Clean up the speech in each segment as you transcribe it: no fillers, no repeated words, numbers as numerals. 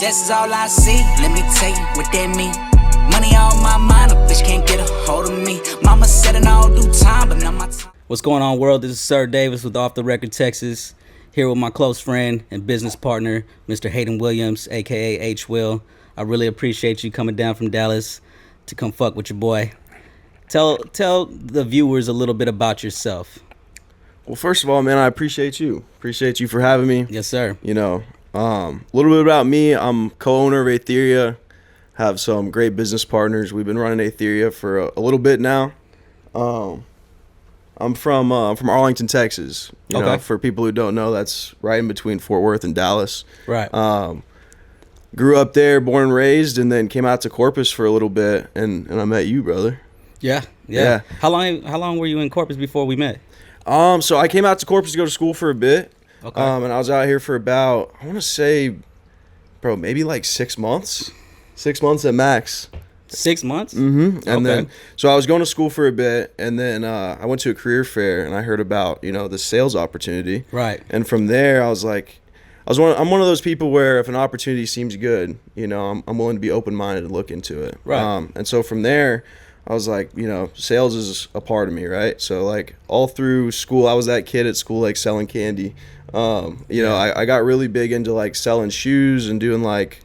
Success is all I see. Let me tell you what that mean. Money on my mind, a bitch can't get a hold of me. Mama said in all due time, but not my time. What's going on, world? This is Sir Davis with Off the Record Texas, here with my close friend and business partner, Mr. Hayden Williams, aka H. Will. I really appreciate you coming down from Dallas to come fuck with your boy. Tell the viewers a little bit about yourself. Well, first of all, man, I appreciate you. Appreciate you for having me. Yes, sir. You know, a little bit about me. I'm co-owner of Aetheria. Have some great business partners. We've been running Aetheria for a little bit now. I'm from Arlington, Texas. You know, for people who don't know, that's right in between Fort Worth and Dallas. Right. Grew up there, born and raised, and then came out to Corpus for a little bit, and I met you, brother. Yeah. How long were you in Corpus before we met? So I came out to Corpus to go to school for a bit. Okay. And I was out here for about, I want to say, bro, maybe like 6 months. 6 months at max. 6 months? Mm-hmm. And then, so I was going to school for a bit, and then I went to a career fair, and I heard about, the sales opportunity. Right. And from there, I was like, I'm one of those people where if an opportunity seems good, I'm willing to be open-minded and look into it. Right. And so from there, I was like, sales is a part of me, right? So like all through school, I was that kid at school like selling candy. I got really big into like selling shoes and doing like,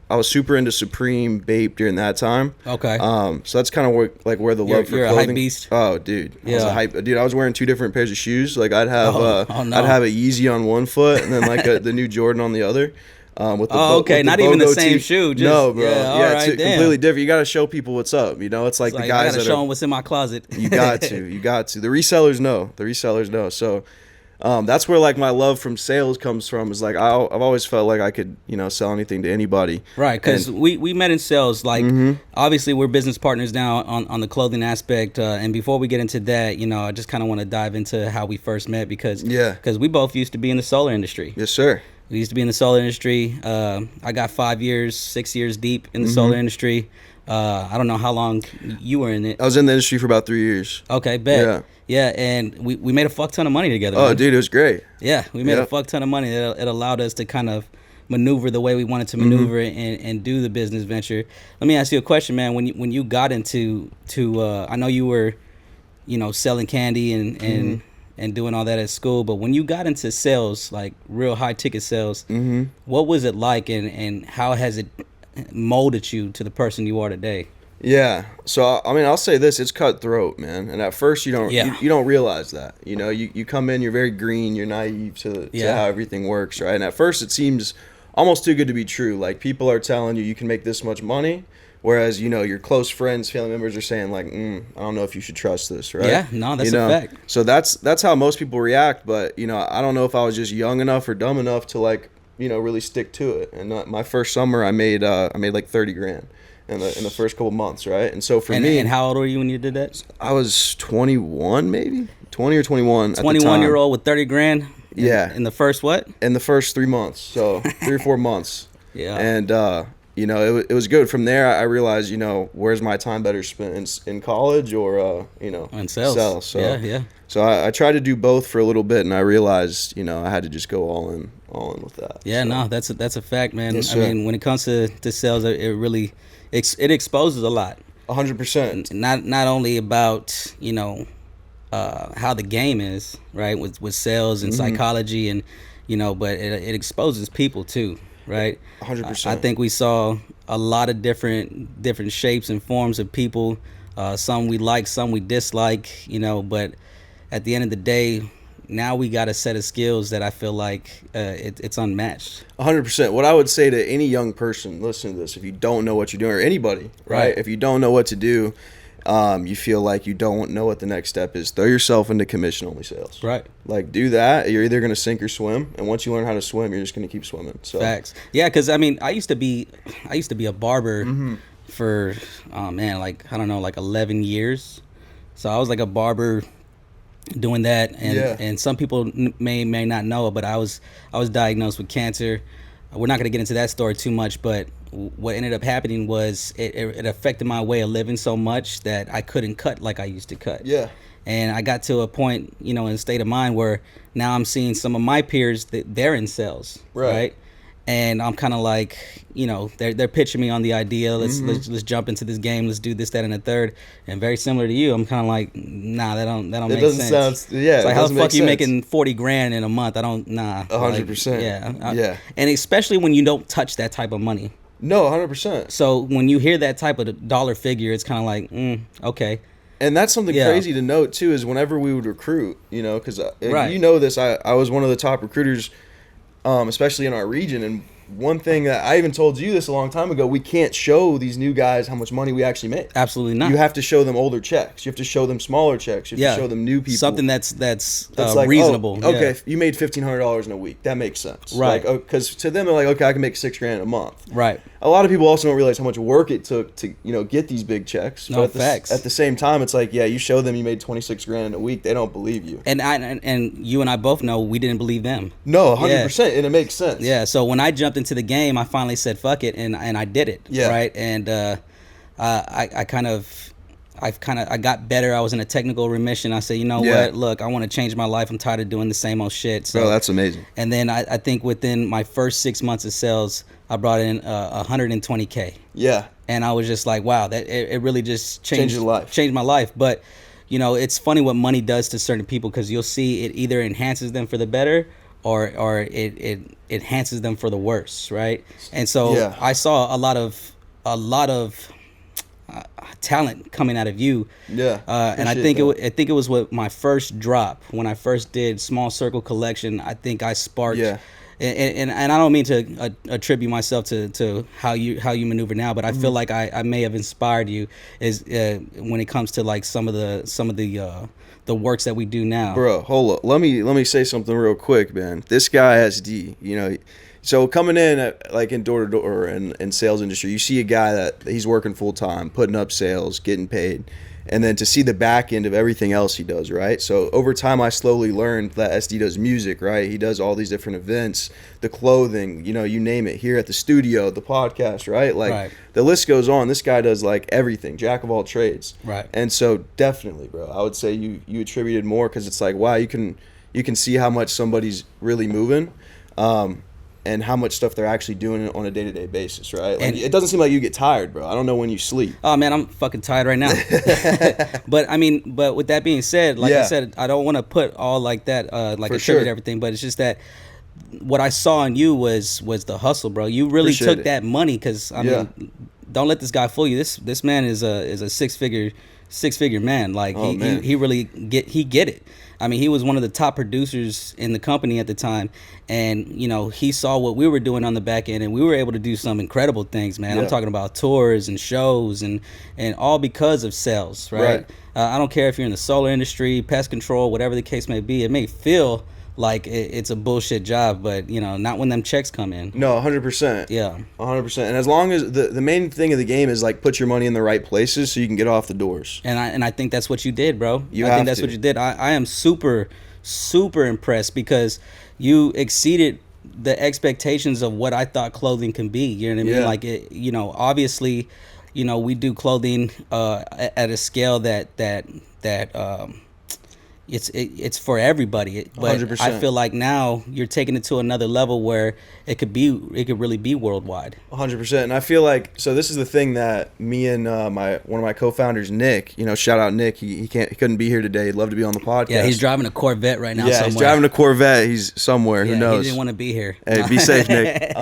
I was super into Supreme Bape during that time. Okay. So that's kind of where the love for you're clothing. A hype beast. Oh, dude. Yeah. I was wearing 2 different pairs of shoes. Like I'd have I'd have a Yeezy on one foot and then like the new Jordan on the other. With the not even the same shoe. Just, no, bro. It's completely different. You got to show people what's up. It's like the guys I gotta that show them what's in my closet. You got to. The resellers know. So that's where like my love from sales comes from. Is like I've always felt like I could sell anything to anybody. Right, because we met in sales. Like obviously we're business partners now on the clothing aspect. And before we get into that, I just kind of want to dive into how we first met because we both used to be in the solar industry. Yes, sir. We used to be in the solar industry. I got 6 years deep in the solar industry. I don't know how long you were in it. I was in the industry for about 3 years. Okay, bet. Yeah, and we made a fuck ton of money together. Oh, man. dude, it was great. Yeah, we made a fuck ton of money. It allowed us to kind of maneuver the way we wanted to maneuver and do the business venture. Let me ask you a question, man. When you got into I know you were, selling candy and doing all that at school, but when you got into sales, like real high ticket sales, what was it like and how has it molded you to the person you are today? Yeah. So I mean, I'll say this: it's cutthroat, man. And at first, you don't realize that. You come in, you're very green, you're naive to how everything works, right? And at first, it seems almost too good to be true. Like people are telling you can make this much money, whereas your close friends, family members are saying like, I don't know if you should trust this, right? Yeah, no, that's a fact. So that's how most people react. But I don't know if I was just young enough or dumb enough to like really stick to it. And my first summer, I made like 30 grand. In the first couple months, right? And so for me... And how old were you when you did that? I was 21, maybe? 20 or 21 at the time. 21-year-old with 30 grand? In the first what? In the first 3 months. So 3 or 4 months. Yeah. And, it was good. From there, I realized, where's my time better spent? In college or, in sales. So, yeah. So I tried to do both for a little bit, and I realized, I had to just go all in with that. Yeah, so. No, that's a fact, man. Yes, I mean, when it comes to sales, it really... It exposes a lot. 100%. Not only about how the game is, right, with sales and psychology and but it exposes people too, right? 100%. I think we saw a lot of different shapes and forms of people. Some we like, some we dislike, but at the end of the day, now we got a set of skills that I feel like it's unmatched. 100%. What I would say to any young person, listen to this, if you don't know what you're doing, or anybody, right? If you don't know what to do, you feel like you don't know what the next step is, throw yourself into commission-only sales. Right. Like, do that. You're either going to sink or swim, and once you learn how to swim, you're just going to keep swimming. So. Facts. Yeah, because, I mean, I used to be a barber for, like 11 years. So I was like a barber doing that, and some people may not know it, but I was diagnosed with cancer. We're not going to get into that story too much, but what ended up happening was it affected my way of living so much that I couldn't cut like I used to cut. Yeah. And I got to a point, in a state of mind where now I'm seeing some of my peers that they're in sales, right? And I'm kind of like, you know, they're pitching me on the idea. Let's jump into this game. Let's do this, that, and the third. And very similar to you, I'm kind of like, nah, that don't make sense. Yeah, it's like, how the fuck are you making $40,000 in a month? I don't, nah. 100%. Yeah. And especially when you don't touch that type of money. No, 100%. So when you hear that type of dollar figure, it's kind of like, okay. And that's something crazy to note too, is whenever we would recruit, you know, because you know this, I was one of the top recruiters, especially in our region. And one thing that I even told you this a long time ago, we can't show these new guys how much money we actually make. Absolutely not. You have to show them older checks. You have to show them smaller checks. You have to show them new people. Something that's like, reasonable. Oh, okay, you made $1,500 in a week. That makes sense. Right. Because to them, they're like, okay, I can make $6,000 a month. Right. A lot of people also don't realize how much work it took to, you know, get these big checks. No, but facts. At the same time, it's like, yeah, you show them you made $26,000 in a week, they don't believe you. And you and I both know we didn't believe them. No, 100%, and it makes sense. Yeah. So when I jumped into the game, I finally said fuck it, and I did it. Yeah. Right. And I got better. I was in a technical remission. I said, you know what? Look, I want to change my life. I'm tired of doing the same old shit. So that's amazing. And then I think within my first 6 months of sales, I brought in $120K. Yeah. And I was just like, wow, that it really just changed my life. But you know, it's funny what money does to certain people, because you'll see it either enhances them for the better or it enhances them for the worse, right? And so I saw a lot of talent coming out of you. Yeah. And I think it was with my first drop, when I first did Small Circle Collection. I think I sparked. Yeah. And I don't mean to attribute myself to how you maneuver now, but I feel like I may have inspired you when it comes to like some of the works that we do now. Bro, hold up. Let me say something real quick, man. This guy SD, you know, so coming in in door to door and sales industry, you see a guy that he's working full time, putting up sales, getting paid. And then to see the back end of everything else he does, right? So over time, I slowly learned that SD does music, right? He does all these different events, the clothing, you know, you name it, here at the studio, the podcast, right? Like the list goes on. This guy does like everything, jack of all trades. Right. And so definitely, bro, I would say you attributed more, because it's like, wow, you can see how much somebody's really moving. And how much stuff they're actually doing on a day-to-day basis, right? Like, it doesn't seem like you get tired, bro. I don't know when you sleep. Oh, man, I'm fucking tired right now. But with that being said, like I said, I don't want to put all like that, attribute everything, but it's just that what I saw in you was the hustle, bro. You really took that money, because, I mean, don't let this guy fool you. This man is a six-figure man. Like, he really get it. I mean, he was one of the top producers in the company at the time, and you know, he saw what we were doing on the back end, and we were able to do some incredible things, man. I'm talking about tours and shows and all because of sales, right? I don't care if you're in the solar industry, pest control, whatever the case may be. It may feel like it's a bullshit job, but you know, not when them checks come in. No, 100%. Yeah, 100%. And as long as the main thing of the game is like put your money in the right places so you can get off the doors. And I think that's what you did, bro. I think that's what you did. I am super impressed, because you exceeded the expectations of what I thought clothing can be. You know what I mean? Like, it, you know, obviously, you know, we do clothing at a scale that it's for everybody, but 100%. I feel like now you're taking it to another level where it could really be worldwide. 100%. And I feel like, so this is the thing that me and one of my co-founders, Nick, you know, shout out Nick, he couldn't be here today. He'd love to be on the podcast. Yeah, he's driving a Corvette right now. Yeah, he's driving a Corvette. He's somewhere. Who knows? He didn't want to be here. Hey, be safe, Nick.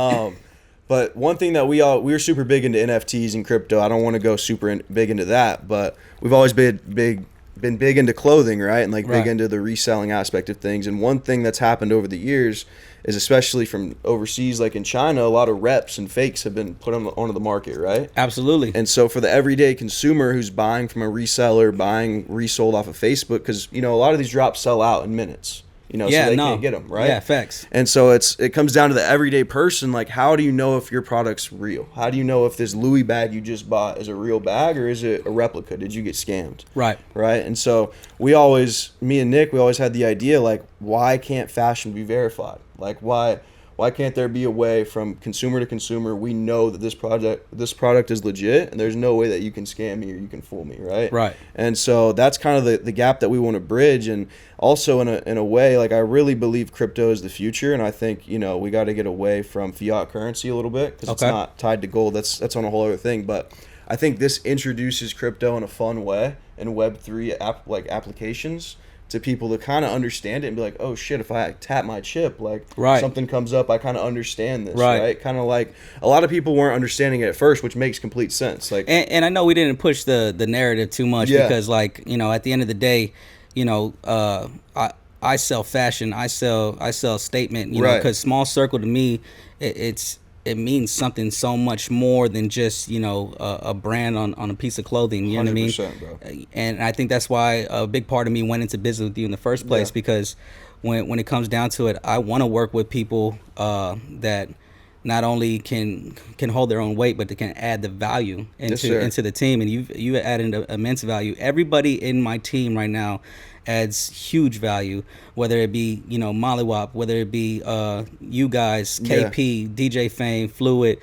But one thing that we're super big into NFTs and crypto. I don't want to go super big into that, but we've always been big into clothing, right? And like big into the reselling aspect of things. And one thing that's happened over the years is, especially from overseas, like in China, a lot of reps and fakes have been put onto the market, right? Absolutely. And so for the everyday consumer who's buying from a reseller, buying resold off of Facebook, because, you know, a lot of these drops sell out in minutes. You know, so they can't get them, right? Yeah, facts. And so it comes down to the everyday person. Like, how do you know if your product's real? How do you know if this Louis bag you just bought is a real bag or is it a replica? Did you get scammed? Right. And so me and Nick, we always had the idea, like, why can't fashion be verified? Like, why why can't there be a way from consumer to consumer? We know that this product is legit, and there's no way that you can scam me or you can fool me, right? Right. And so that's kind of the gap that we want to bridge. And also in a way, like, I really believe crypto is the future, and I think, you know, we got to get away from fiat currency a little bit, because it's not tied to gold. That's on a whole other thing. But I think this introduces crypto in a fun way in Web3 applications to people to kind of understand it and be like, oh shit, if I tap my chip, like something comes up, I kind of understand this, right? Kind of like a lot of people weren't understanding it at first, which makes complete sense. Like, and I know we didn't push the narrative too much because, like, you know, at the end of the day, you know, I sell fashion, I sell statement, you know, because Small Circle to me, it means something so much more than just, you know, a brand on a piece of clothing. You know what I mean? Bro. And I think that's why a big part of me went into business with you in the first place, because when it comes down to it, I want to work with people that not only can hold their own weight, but they can add the value into the team. And you added immense value. Everybody in my team right now adds huge value, whether it be, you know, Mollywop, whether it be you guys, KP, DJ Fame, Fluid,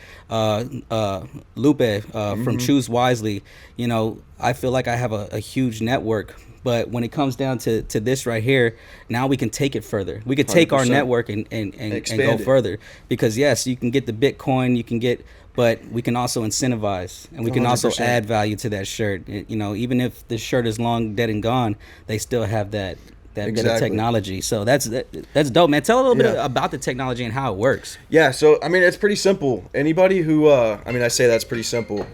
Lupe from Choose Wisely. You know, I feel like I have a huge network. But when it comes down to this right here, now we can take it further. We could take our network and go further. Because yes, you can get the Bitcoin, but we can also incentivize, and we can 100%. Also add value to that shirt. You know, even if the shirt is long dead and gone, they still have that bit of technology. So that's dope, man. Tell a little bit about the technology and how it works. Yeah, so I mean, it's pretty simple. Anybody who I say that's pretty simple.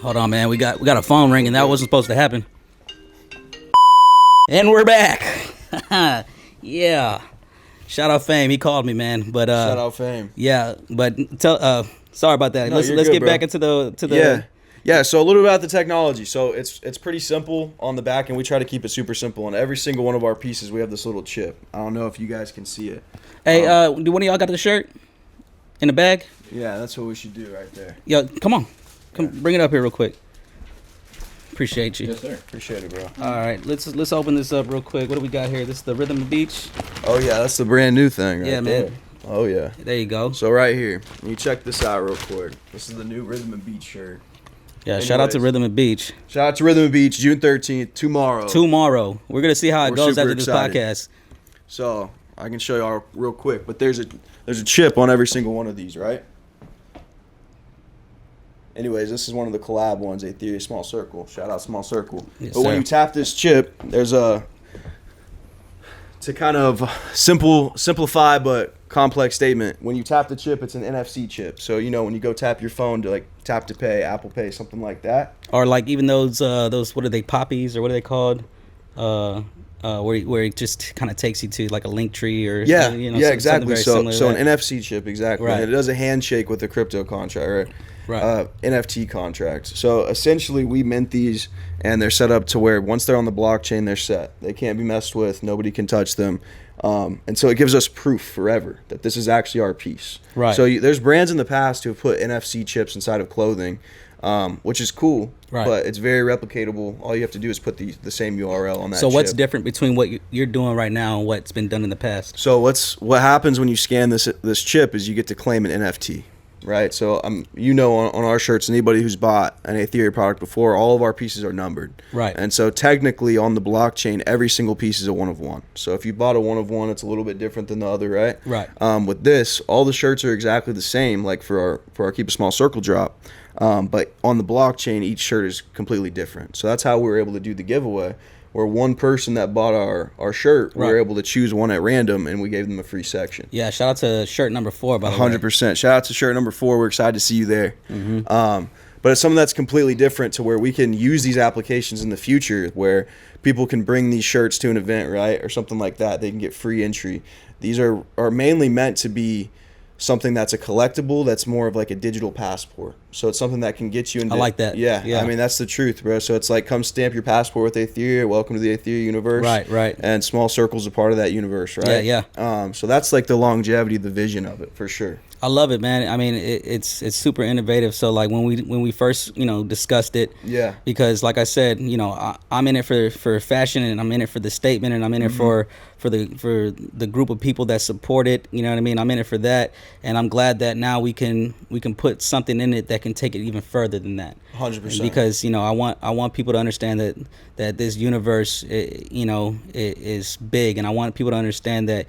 Hold on, man. We got a phone ringing. That wasn't supposed to happen. And we're back. Yeah. Shout out Fame. He called me, man. But shout out Fame. Yeah, but sorry about that. No, let's good, get bro. back into the Yeah, so a little about the technology. So it's pretty simple on the back, and we try to keep it super simple. On every single one of our pieces, we have this little chip. I don't know if you guys can see it. Hey, do one of y'all got the shirt in the bag? Yeah, that's what we should do right there. Yo, come on. Bring it up here real quick. Appreciate you. Yes, sir. Appreciate it, bro. All right, let's open this up real quick. What do we got here? This is the Rhythm of Beach. Oh yeah, that's the brand new thing right man. there. Oh yeah. There you go. So right here, you check this out real quick. This is the new Rhythm of Beach shirt. Yeah, anyways, shout out to Rhythm of Beach. Shout out to Rhythm of Beach, June 13th, tomorrow. We're gonna see how it goes after this podcast. So I can show y'all real quick, but there's a chip on every single one of these, right? Anyways, this is one of the collab ones, Aetheria Small Circle. Shout out Small Circle. Yes, but when you tap this chip, there's to kind of simplify but complex statement. When you tap the chip, it's an NFC chip. So, you know, when you go tap your phone to like tap to pay, Apple Pay, something like that. Or like even those what are they, poppies, or what are they called? Where it just kind of takes you to like a link tree or exactly. So an NFC chip, exactly. Right. And it does a handshake with a crypto contract, right? Right. NFT contracts. So essentially, we mint these, and they're set up to where once they're on the blockchain, they're set. They can't be messed with. Nobody can touch them. And so it gives us proof forever that this is actually our piece. Right. So there's brands in the past who have put NFC chips inside of clothing, which is cool. Right. But it's very replicatable. All you have to do is put the same URL on that. So what's chip. different between what you're doing right now and what's been done in the past? So what happens when you scan this chip is you get to claim an NFT. Right, so on our shirts, anybody who's bought an Aetheria product before, all of our pieces are numbered. Right. And so technically on the blockchain, every single piece is a one of one. So if you bought a one of one, it's a little bit different than the other, right? Right. With this, all the shirts are exactly the same, like for our Keep a Small Circle drop. But on the blockchain, each shirt is completely different. So that's how we were able to do the giveaway. Where one person that bought our shirt, we were able to choose one at random, and we gave them a free section. Yeah, shout out to shirt number 4, by the way. 100%. Shout out to shirt number 4. We're excited to see you there. Mm-hmm. But it's something that's completely different to where we can use these applications in the future where people can bring these shirts to an event, right, or something like that. They can get free entry. These are mainly meant to be something that's a collectible that's more of like a digital passport. So it's something that can get you into... I like that. Yeah. I mean, that's the truth, bro. So it's like, come stamp your passport with Aetheria. Welcome to the Aetheria universe. Right. And Small Circle's a part of that universe, right? Yeah. So that's like the longevity, the vision of it, for sure. I love it, man. I mean, it's super innovative. So like when we first discussed it, yeah, because like I said, I'm in it for fashion, and I'm in it for the statement, and I'm in it for the group of people that support it. You know what I mean? I'm in it for that, and I'm glad that now we can put something in it that can take it even further than that. 100%. Because I want people to understand that this universe is big, and I want people to understand that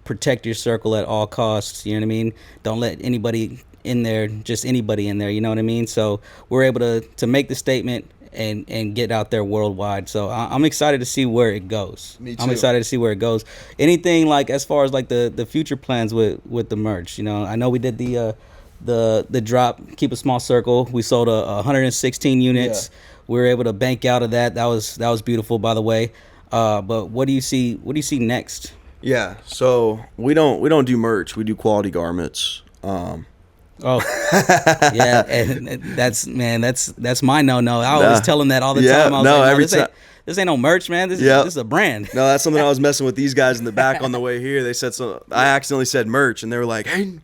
protect your circle at all costs. You know what I mean? Don't let anybody in there, just anybody in there. You know what I mean? So we're able to make the statement and get out there worldwide. So I'm excited to see where it goes. Me too. I'm excited to see where it goes. Anything like as far as like the future plans with the merch. I know we did the drop, keep a small circle. We sold 116 units. Yeah. We were able to bank out of that. That was beautiful, by the way. But what do you see next? Yeah, so we don't do merch. We do quality garments. Oh, yeah, and that's my no. I always tell them that all the time. I was like, every time. This ain't no merch, man. This is a brand. No, that's something I was messing with these guys in the back on the way here. They said I accidentally said merch, and they were like, "Hey,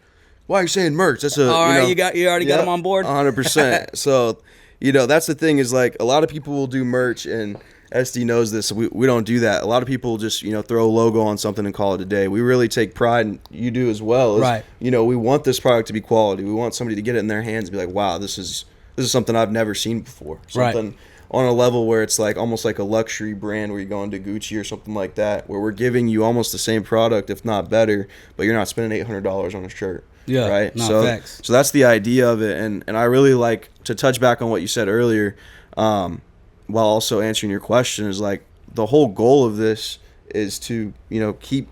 why are you saying merch?" That's all right. You already got them on board. 100%. So, that's the thing is like a lot of people will do merch, and SD knows this. We don't do that. A lot of people just throw a logo on something and call it a day. We really take pride, and you do as well. Right. We want this product to be quality. We want somebody to get it in their hands and be like, wow, this is something I've never seen before. Something on a level where it's like almost like a luxury brand where you go into Gucci or something like that, where we're giving you almost the same product, if not better, but you're not spending $800 on a shirt. Yeah. Right. No, facts. So that's the idea of it, and I really like to touch back on what you said earlier. While also answering your question, is like the whole goal of this is to keep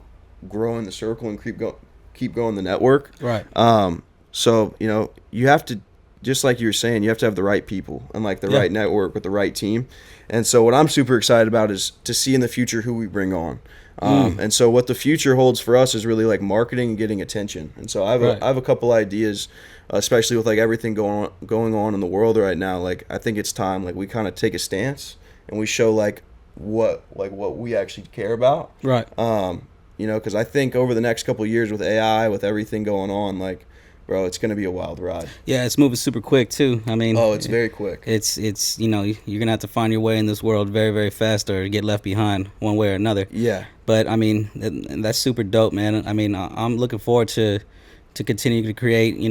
growing the circle and keep going the network. Right. So you have to, just like you were saying, you have to have the right people and like the right network with the right team. And so what I'm super excited about is to see in the future who we bring on. And so what the future holds for us is really like marketing and getting attention. And so I have a couple ideas, especially with like everything going on in the world right now. Like I think it's time like we kind of take a stance and we show like what we actually care about. Right. Because I think over the next couple of years with AI, with everything going on, like, bro, it's going to be a wild ride. Yeah, it's moving super quick too. I mean, it's very quick. It's you're going to have to find your way in this world very, very fast or get left behind one way or another. Yeah. But I mean, that's super dope, man. I mean, I'm looking forward to continue to create, me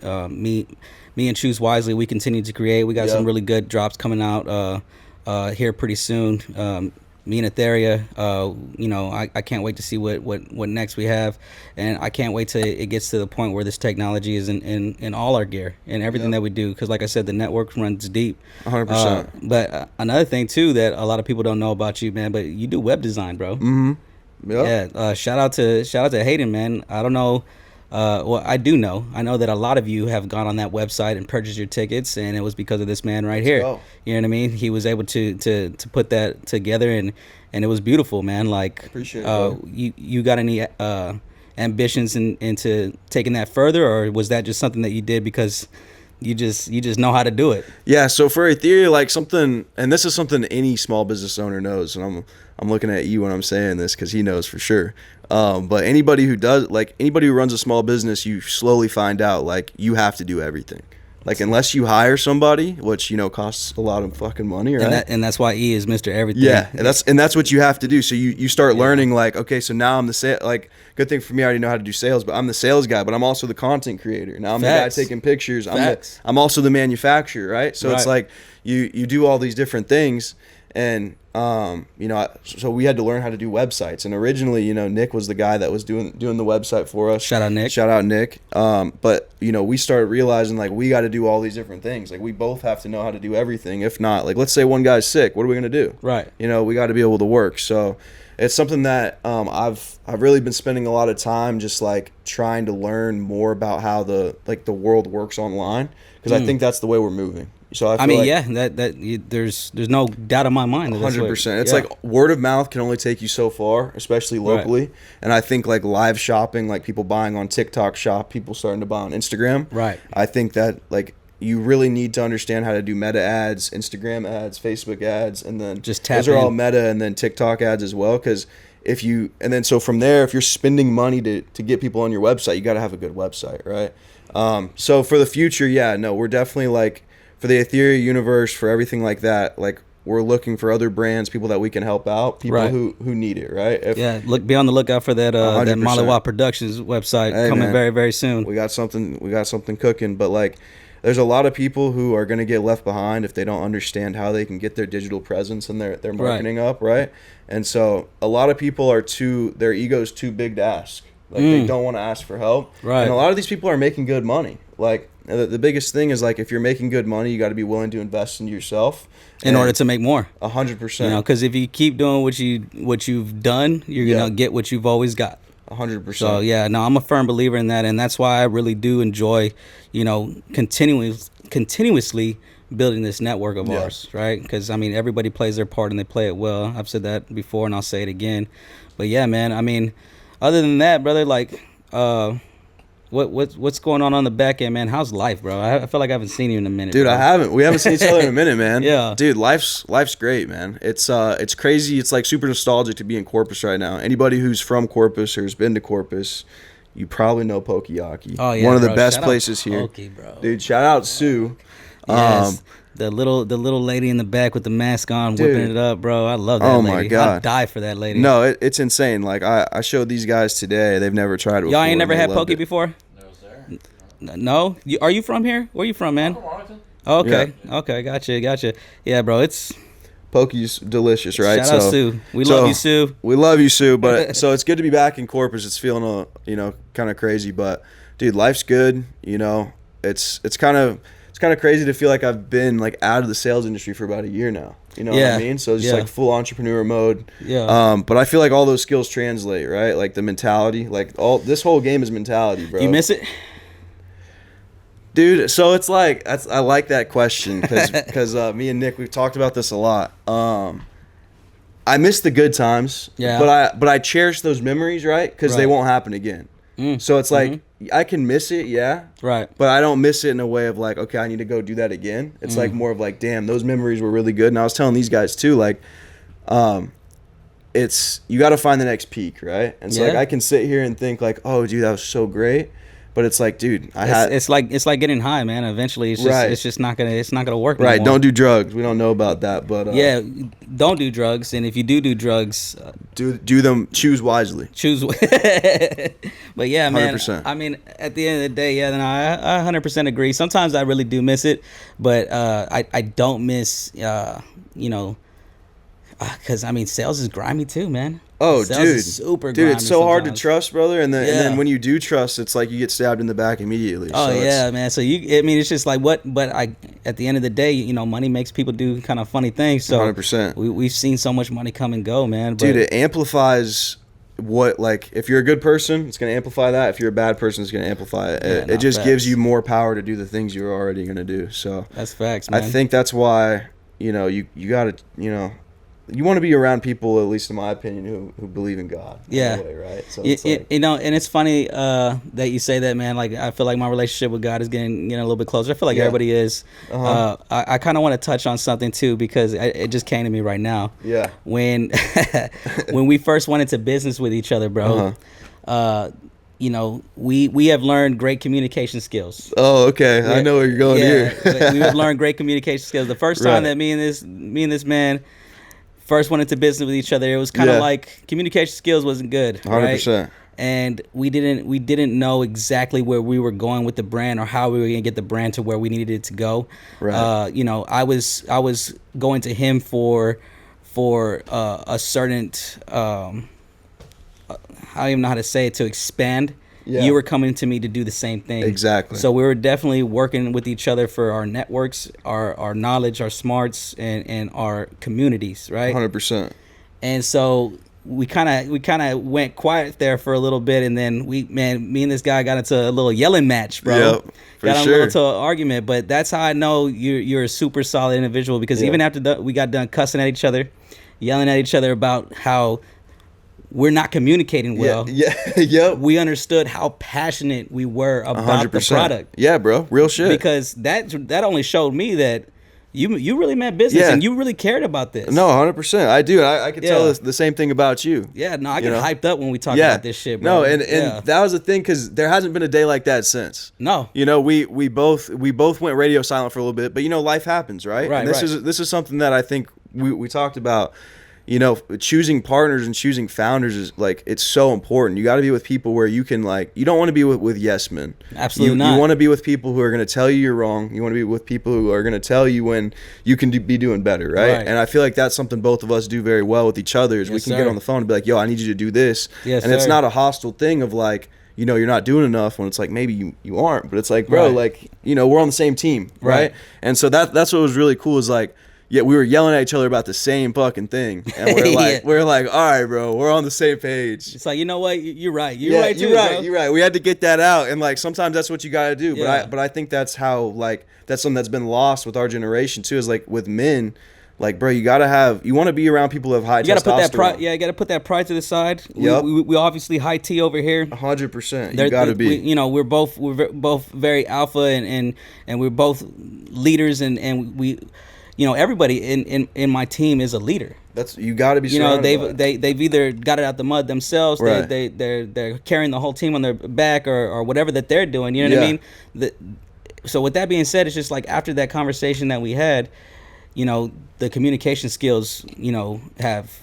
and Choose Wisely, we continue to create. We got some really good drops coming out here pretty soon. Me and Aetheria, I can't wait to see what next we have, and I can't wait till it gets to the point where this technology is in all our gear and everything that we do. Because like I said, the network runs deep. 100%. But another thing too that a lot of people don't know about you, man, but you do web design, bro. Mm-hmm. Yep. Yeah. Shout out to Hayden, man. I don't know. Well, I do know. I know that a lot of you have gone on that website and purchased your tickets, and it was because of this man right here. Oh. You know what I mean? He was able to put that together, and it was beautiful, man. Like, appreciate it, you got any ambitions into taking that further, or was that just something that you did because you just know how to do it? Yeah. So for Aetheria, like something, and this is something any small business owner knows, and I'm looking at you when I'm saying this because he knows for sure. But anybody who runs a small business, you slowly find out like you have to do everything. Like unless you hire somebody, which costs a lot of fucking money, right? And that's why E is Mr. Everything. Yeah, and that's what you have to do. So you start learning like, okay, so now I'm the like good thing for me, I already know how to do sales, but I'm the sales guy, but I'm also the content creator. Now I'm the guy taking pictures. I'm also the manufacturer, right? So it's like you do all these different things. And so we had to learn how to do websites. And originally, Nick was the guy that was doing the website for us. Shout out Nick. But we started realizing like we got to do all these different things. Like we both have to know how to do everything. If not, like let's say one guy's sick, what are we gonna do? Right. We got to be able to work. So it's something that I've really been spending a lot of time just like trying to learn more about how the world works online, because I think that's the way we're moving. So I mean, there's no doubt in my mind. 100%. It's like word of mouth can only take you so far, especially locally. Right. And I think like live shopping, like people buying on TikTok Shop, people starting to buy on Instagram. Right. I think that like you really need to understand how to do meta ads, Instagram ads, Facebook ads, and then just tap those are all meta, and then TikTok ads as well. Because and then so from there, if you're spending money to get people on your website, you got to have a good website, right? So for the future, we're definitely like for the Aetheria universe, for everything like that, like we're looking for other brands, people that we can help out, people who need it, right? Be on the lookout for that that Mollywood Productions website coming very, very soon. We got something cooking, but like there's a lot of people who are going to get left behind if they don't understand how they can get their digital presence and their marketing up, right? And so a lot of people their ego's too big to ask. Like they don't want to ask for help. Right. And a lot of these people are making good money. Like the biggest thing is like if you're making good money, you got to be willing to invest in yourself in order to make more. 100%. You know, because if you keep doing what you've done, you're gonna get what you've always got. 100%. So I'm a firm believer in that, and that's why I really do enjoy, continuously building this network of ours, right? Because I mean, everybody plays their part and they play it well. I've said that before, and I'll say it again. But yeah, man. I mean, other than that, brother, like, what's going on the back end, man? How's life, bro? I feel like I haven't seen you in a minute, dude. Bro. I haven't. We haven't seen each other in a minute, man. Yeah, dude. Life's great, man. It's crazy. It's like super nostalgic to be in Corpus right now. Anybody who's from Corpus or has been to Corpus, you probably know Pokeyaki. Oh yeah, one of the bro. best Shout places out here, Pokey, bro. Dude. Shout out Sue. Yes. The little lady in the back with the mask on, dude, whipping it up, bro. I love that lady. My God. I'd die for that lady. No, it's insane. Like I showed these guys today. They've never tried it before. Y'all ain't never had Pokey it. before? No, sir. No? Are you from here? Where you from, man? I'm from Arlington. Okay. Yeah. Okay. Gotcha. Yeah, bro. It's Pokey's delicious, right? Shout out Sue. We love you, Sue. We love you, Sue. But so it's good to be back in Corpus. It's feeling kind of crazy, but dude, life's good. It's kind of crazy to feel like I've been like out of the sales industry for about a year now. You know what I mean? So it's just like full entrepreneur mode. Yeah. But I feel like all those skills translate, right? Like the mentality, like this whole game is mentality, bro. You miss it? Dude, so it's like I like that question because me and Nick, we've talked about this a lot. I miss the good times, but I cherish those memories, right? Because they won't happen again. So it's like I can miss it, right? But I don't miss it in a way of like, okay, I need to go do that again. It's like more of like, damn, those memories were really good. And I was telling these guys too, like, it's you got to find the next peak, right? And so like I can sit here and think like, oh, dude, that was so great. But it's like, dude, it's like getting high, man. Eventually, it's just not gonna work. Right? Anymore. Don't do drugs. We don't know about that, but don't do drugs. And if you do drugs, do them. Choose wisely. But yeah, man. 100%. I mean, at the end of the day, I 100% agree. Sometimes I really do miss it, but I don't miss because I mean, sales is grimy too, man. Oh, sales dude, is super grimy it's so hard to sometimes. trust, brother. And then when you do trust, it's like you get stabbed in the back immediately. Oh so yeah, man. So it's just like what? But at the end of the day, money makes people do kind of funny things. So 100%. We've seen so much money come and go, man. Dude, it amplifies what, like, if you're a good person, it's going to amplify that. If you're a bad person, it's going to amplify it. It just gives you more power to do the things you're already going to do. So that's facts, man. I think that's why, you got to, you want to be around people, at least in my opinion, who believe in God. Yeah. Way, right? So it's and it's funny that you say that, man. Like, I feel like my relationship with God is getting a little bit closer. I feel like everybody is. I kind of want to touch on something too, because it just came to me right now. Yeah. When we first went into business with each other, bro. We have learned great communication skills. Oh, okay. I know where you're going here. We have learned great communication skills. The first time that me and this man first went into business with each other, it was kind of like communication skills wasn't good, 100%. Right? And we didn't know exactly where we were going with the brand or how we were gonna get the brand to where we needed it to go. Right. I was going to him for a certain I don't even know how to say it, to expand. Yeah. You were coming to me to do the same thing. Exactly. So we were definitely working with each other for our networks, our knowledge, our smarts, and our communities, right? 100%. And so we kind of went quiet there for a little bit, and then me and this guy got into a little yelling match, bro. Yep, for got sure. into an argument, but that's how I know you're a super solid individual, because even after we got done cussing at each other, yelling at each other about how we're not communicating well. Yep. We understood how passionate we were about 100%. the product. Yeah, bro. Real shit. Because that only showed me that, you really meant business, and you really cared about this. No, 100%. I do. I could tell the same thing about you. Yeah, no, I get hyped up when we talk about this shit, bro. No, and that was the thing, because there hasn't been a day like that since. No. You know, we both went radio silent for a little bit, but, you know, life happens, right? Right, and this is something that I think we talked about. You know, choosing partners and choosing founders is like, it's so important. You got to be with people where you can, like, you don't want to be with yes men. Absolutely not. You want to be with people who are going to tell you you're wrong. You want to be with people who are going to tell you when you can be doing better, right? And I feel like that's something both of us do very well with each other, is we can get on the phone and be like, yo, I need you to do this. And it's not a hostile thing of like, you know, you're not doing enough, when it's like, maybe you aren't, but it's like, bro, like, you know, we're on the same team, right? And so that's what was really cool, is like, yeah, we were yelling at each other about the same fucking thing, and we're like, all right, bro, we're on the same page. It's like, you know what, you're right, you're right too, bro. You're right. We had to get that out, and like sometimes that's what you got to do. But I think that's how, like, that's something that's been lost with our generation too. Is like with men, like, bro, you want to be around people who have high testosterone. Put that pride. Yeah, you got to put that pride to the side. Yep. We obviously high T over here. 100%. You got to be. We're both very alpha, and we're both leaders, and we. You know, everybody in my team is a leader. That's, you got to be. You know, they've either got it out the mud themselves. Right. They're carrying the whole team on their back, or whatever that they're doing. You know what I mean? So with that being said, it's just like, after that conversation that we had, you know, the communication skills, you know, have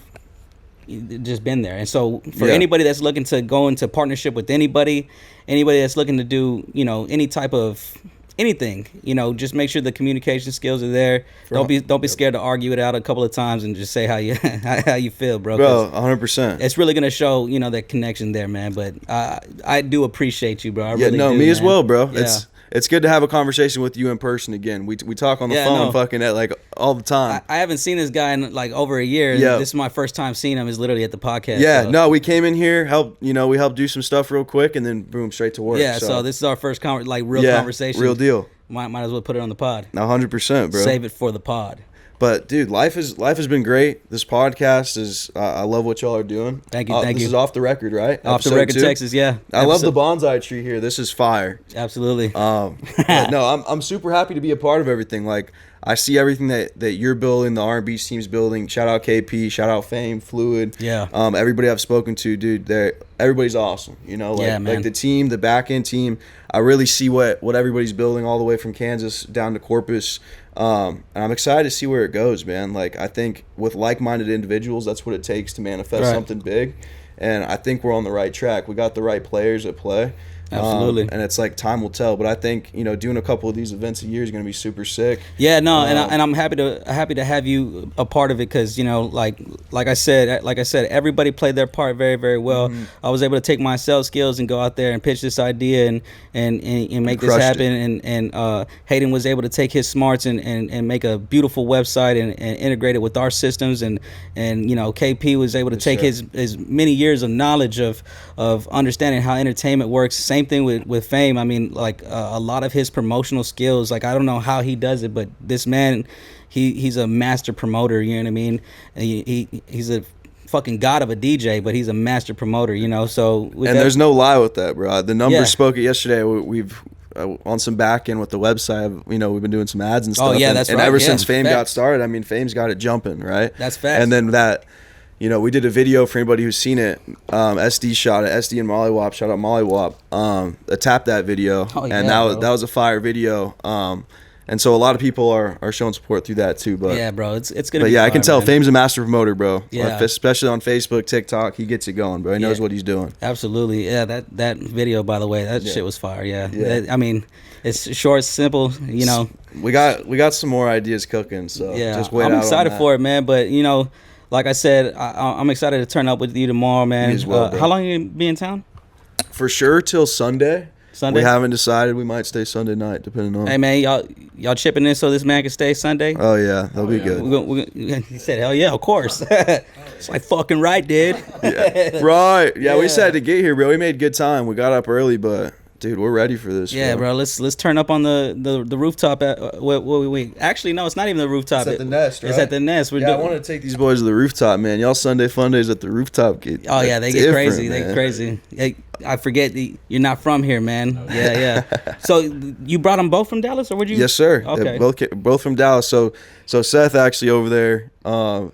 just been there. And so for anybody that's looking to go into partnership with anybody that's looking to do, you know, any type of anything, you know, just make sure the communication skills are there. Don't be scared to argue it out a couple of times, and just say how you feel, bro. 100%. It's really gonna show, you know, that connection there, man. But I do appreciate you, bro. I really do, me as well, bro. Yeah. It's good to have a conversation with you in person again. We talk on the phone fucking at like all the time. I haven't seen this guy in like over a year. Yeah. This is my first time seeing him, is literally at the podcast. Yeah, so. No, we came in here, we helped do some stuff real quick, and then boom, straight to work. Yeah, so this is our first real conversation. Real deal. Might as well put it on the pod. 100%, bro. Save it for the pod. But dude, life has been great. This podcast is, I love what y'all are doing. Thank you. This is Off the Record, right? Off the Record, 2? Texas, yeah. I love the bonsai tree here. This is fire. Absolutely. No, I'm super happy to be a part of everything. Like, I see everything that you're building, the R&B team's building. Shout out KP, shout out Fame, Fluid. Yeah. Everybody I've spoken to, dude, everybody's awesome. You know, like the team, the back end team. I really see what everybody's building, all the way from Kansas down to Corpus. And I'm excited to see where it goes, man. Like, I think with like-minded individuals, that's what it takes to manifest something big. And I think we're on the right track. We got the right players at play. Absolutely. And it's like, time will tell. But I think, you know, doing a couple of these events a year is going to be super sick. Yeah, no, and I'm happy to have you a part of it, because, you know, like I said, everybody played their part very, very well. Mm-hmm. I was able to take my sales skills and go out there and pitch this idea and make this happen. And Hayden was able to take his smarts and make a beautiful website and integrate it with our systems. And you know, KP was able to take his many years of knowledge of understanding how entertainment works. Same thing with Fame. I mean, like, a lot of his promotional skills, like, I don't know how he does it, but this man, he's a master promoter, you know what I mean? He's a fucking god of a DJ, but he's a master promoter, you know? So there's no lie with that, bro. The numbers spoke it yesterday. We've on some back end with the website, you know, we've been doing some ads and stuff. Oh, yeah, that's right. And ever since Fame got started, I mean, Fame's got it jumping, right? That's facts. And then you know, we did a video for anybody who's seen it. SD shot it. SD and Mollywop. Shout out Mollywop. Tapped that video, and that was a fire video. And so a lot of people are showing support through that too. But yeah, bro, it's gonna. But yeah, fire, I can tell, man. Fame's a master promoter, bro. Yeah, like, especially on Facebook, TikTok, he gets it going, bro. He knows what he's doing. Absolutely, yeah. That video, by the way, that shit was fire. Yeah. I mean, it's short, simple. You know, we got some more ideas cooking. So yeah, just wait. I'm excited for it, man. But you know, like I said, I'm excited to turn up with you tomorrow, man. Me as well, how long are you gonna be in town? For sure till Sunday. We haven't decided. We might stay Sunday night, depending on. Hey, man, y'all chipping in so this man can stay Sunday? Oh yeah, that'll be good. He said, "Hell yeah, of course." It's like fucking right, dude. Yeah. Right. Yeah, we decided to get here, bro. We made good time. We got up early, but Dude, we're ready for this. Yeah, bro. Let's turn up on the rooftop. Actually, no, it's not even the rooftop. It's at the Nest, right? It's at the Nest. I want to take these boys to the rooftop, man. Y'all Sunday fun days at the rooftop. They get crazy. They get crazy. I forget you're not from here, man. Yeah. So you brought them both from Dallas, or would you? Yes, sir. Okay. Both from Dallas. So Seth actually over there.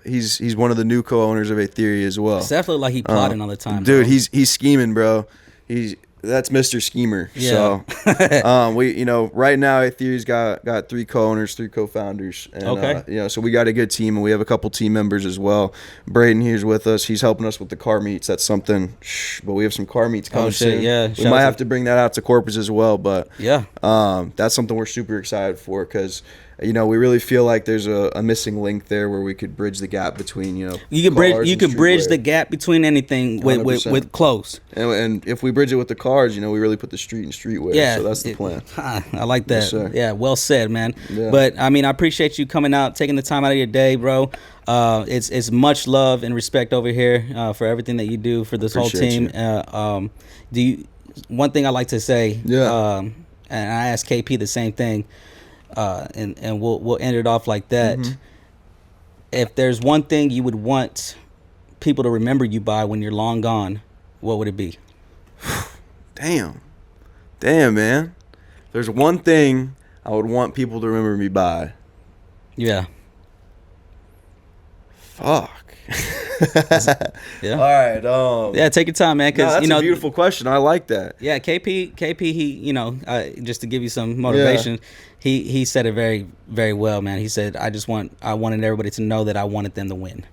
He's one of the new co-owners of Aetheria as well. Seth looked like he plotting all the time, dude. Bro. He's scheming, bro. That's Mr. Schemer. Yeah. So, we right now Aetheria's got 3 co-owners, 3 co-founders, and okay. So we got a good team, and we have a couple team members as well. Braden here's with us. He's helping us with the car meets. That's something. But we have some car meets coming soon. Yeah. We might have to bring that out to Corpus as well. But yeah, that's something we're super excited for because. We really feel like there's a missing link there where we could bridge the gap between you could bridge the gap between anything with clothes. And if we bridge it with the cars, we really put the street in streetwear. Yeah, so that's the plan. I like that. Yes, sir. Yeah, well said, man. Yeah. But I appreciate you coming out, taking the time out of your day, bro. It's much love and respect over here for everything that you do for this whole team. One thing I like to say, and I asked KP the same thing. And we'll end it off like that. Mm-hmm. If there's one thing you would want people to remember you by when you're long gone, what would it be? Damn, man. There's one thing I would want people to remember me by. Yeah. Fuck. Yeah. All right. Yeah, take your time, man. Cause that's a beautiful question. I like that. Yeah, KP. He, just to give you some motivation, he said it very, very well, man. He said, I wanted everybody to know that I wanted them to win.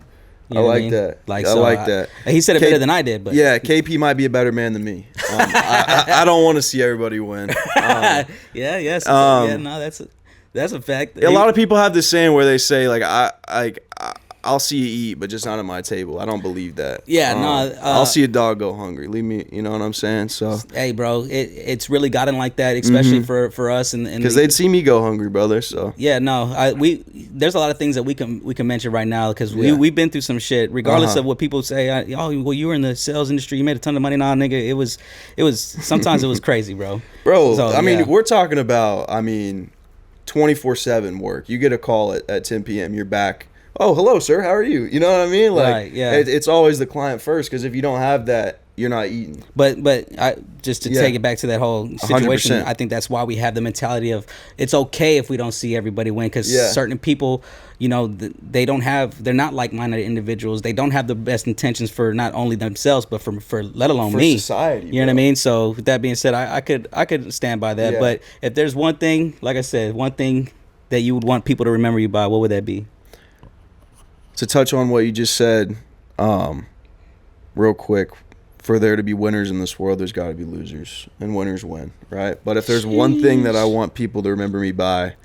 I like that. I like that. He said it better than I did, but yeah, KP might be a better man than me. I don't want to see everybody win. That's a fact. A lot of people have this saying where they say like I'll see you eat, but just not at my table. I don't believe that. Yeah, I'll see a dog go hungry. Leave me, you know what I'm saying? So hey, bro, it's really gotten like that, especially for us and because they'd see me go hungry, brother. So yeah, there's a lot of things that we can mention right now because we've been through some shit. Regardless of what people say, you were in the sales industry, you made a ton of money. Nah, nigga, it was sometimes it was crazy, bro. So, we're talking about 24/7 work. You get a call at 10 p.m. You're back. Oh, hello, sir. How are you? You know what I mean? Like, right, yeah. It's always the client first because if you don't have that, you're not eating. But just to take it back to that whole situation, 100%. I think that's why we have the mentality of it's okay if we don't see everybody win because certain people, they're not like-minded individuals. They don't have the best intentions for not only themselves but for let alone for me. Society, you know what I mean? So with that being said, I could stand by that. Yeah. But if there's one thing, like I said, one thing that you would want people to remember you by, what would that be? To touch on what you just said, real quick, for there to be winners in this world, there's got to be losers, and winners win, right? But if there's one thing that I want people to remember me by,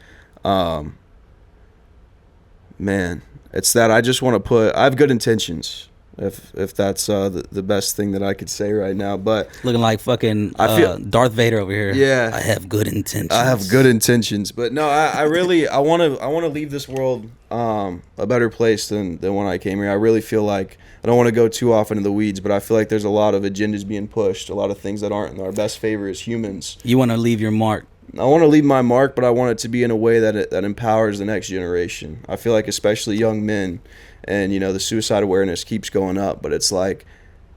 man, it's that I just want to I have good intentions. If that's the best thing that I could say right now, but looking like fucking Darth Vader over here. Yeah, I have good intentions. But no, I really want to leave this world a better place than when I came here. I really feel like I don't want to go too off into the weeds, but I feel like there's a lot of agendas being pushed, a lot of things that aren't in our best favor as humans. You want to leave your mark. I want to leave my mark, but I want it to be in a way that empowers the next generation. I feel like especially young men. And, the suicide awareness keeps going up, but it's like,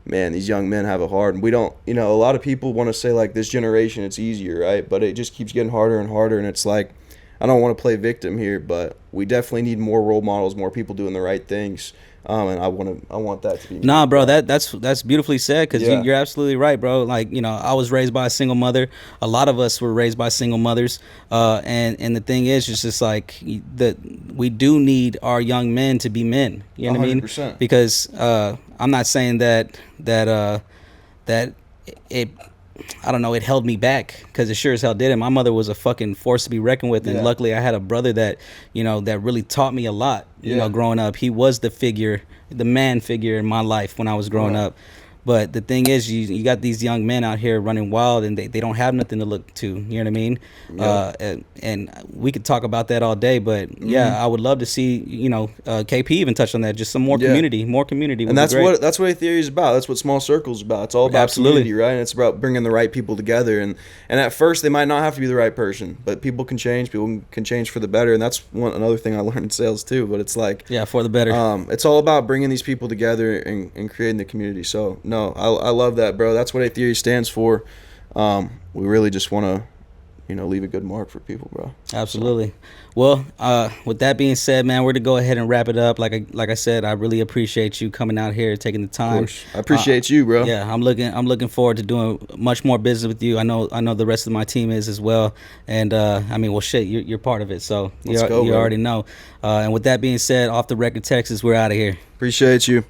man, these young men have it hard. And we don't, a lot of people want to say, like, this generation, it's easier, right? But it just keeps getting harder and harder. And it's like, I don't want to play victim here, but we definitely need more role models, more people doing the right things. And I want that to be. Nah, bro, that's beautifully said because you're absolutely right, bro. Like, I was raised by a single mother. A lot of us were raised by single mothers. And the thing is, it's just like that we do need our young men to be men. You know what I mean? 100%. Because I'm not saying that it. I don't know, it held me back because it sure as hell didn't. My mother was a fucking force to be reckoned with, and luckily I had a brother that, that really taught me a lot, growing up. He was the man figure in my life when I was growing up. But the thing is, you got these young men out here running wild, and they don't have nothing to look to. You know what I mean? Yep. And we could talk about that all day, but yeah, I would love to see, KP even touched on that, just some more community. And that's what Aetheria is about. That's what Small Circles is about. It's all about community, right? And it's about bringing the right people together. And at first, they might not have to be the right person, but people can change. People can change for the better. And that's another thing I learned in sales too. But it's like, yeah, for the better. It's all about bringing these people together and creating the community. So no, I love that, bro. That's what Aetheria stands for. We really just want to, leave a good mark for people, bro. Absolutely. Well, with that being said, man, we're to go ahead and wrap it up. Like I said, I really appreciate you coming out here, taking the time. Of course. I appreciate you, bro. Yeah, I'm looking forward to doing much more business with you. I know the rest of my team is as well. And well, shit, you're part of it, so you already know. And with that being said, Off the Record Texas, we're out of here. Appreciate you.